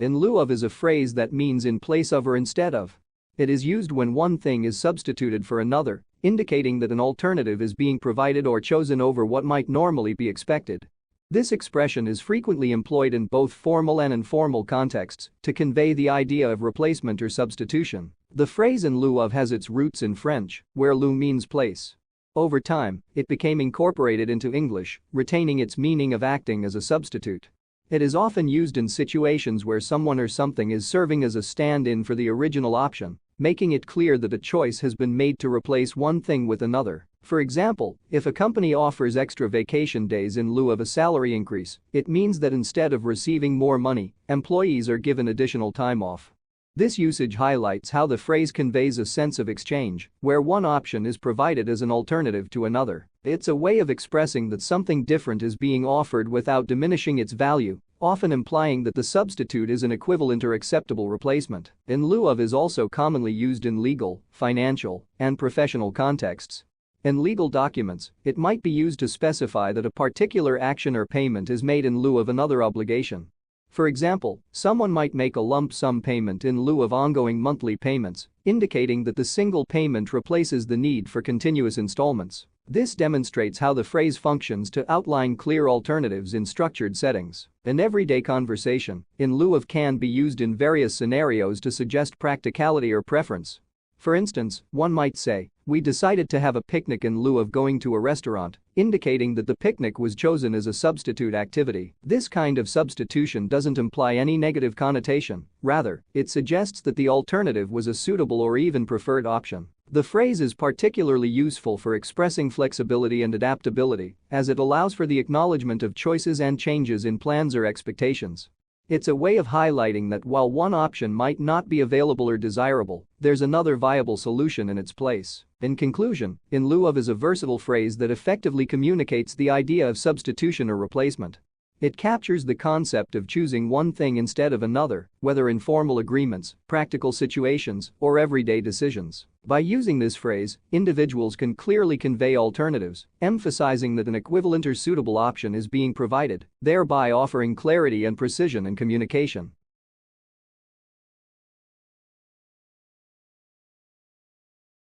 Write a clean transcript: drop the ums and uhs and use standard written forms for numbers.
In lieu of is a phrase that means in place of or instead of. It is used when one thing is substituted for another, indicating that an alternative is being provided or chosen over what might normally be expected. This expression is frequently employed in both formal and informal contexts to convey the idea of replacement or substitution. The phrase in lieu of has its roots in French, where lieu means place. Over time, it became incorporated into English, retaining its meaning of acting as a substitute. It is often used in situations where someone or something is serving as a stand-in for the original option, making it clear that a choice has been made to replace one thing with another. For example, if a company offers extra vacation days in lieu of a salary increase, it means that instead of receiving more money, employees are given additional time off. This usage highlights how the phrase conveys a sense of exchange, where one option is provided as an alternative to another. It's a way of expressing that something different is being offered without diminishing its value, often implying that the substitute is an equivalent or acceptable replacement. In lieu of is also commonly used in legal, financial, and professional contexts. In legal documents, it might be used to specify that a particular action or payment is made in lieu of another obligation. For example, someone might make a lump sum payment in lieu of ongoing monthly payments, indicating that the single payment replaces the need for continuous installments. This demonstrates how the phrase functions to outline clear alternatives in structured settings. In everyday conversation, in lieu of can be used in various scenarios to suggest practicality or preference. For instance, one might say, "We decided to have a picnic in lieu of going to a restaurant," indicating that the picnic was chosen as a substitute activity. This kind of substitution doesn't imply any negative connotation, rather, it suggests that the alternative was a suitable or even preferred option. The phrase is particularly useful for expressing flexibility and adaptability, as it allows for the acknowledgement of choices and changes in plans or expectations. It's a way of highlighting that while one option might not be available or desirable, there's another viable solution in its place. In conclusion, in lieu of is a versatile phrase that effectively communicates the idea of substitution or replacement. It captures the concept of choosing one thing instead of another, whether in formal agreements, practical situations, or everyday decisions. By using this phrase, individuals can clearly convey alternatives, emphasizing that an equivalent or suitable option is being provided, thereby offering clarity and precision in communication.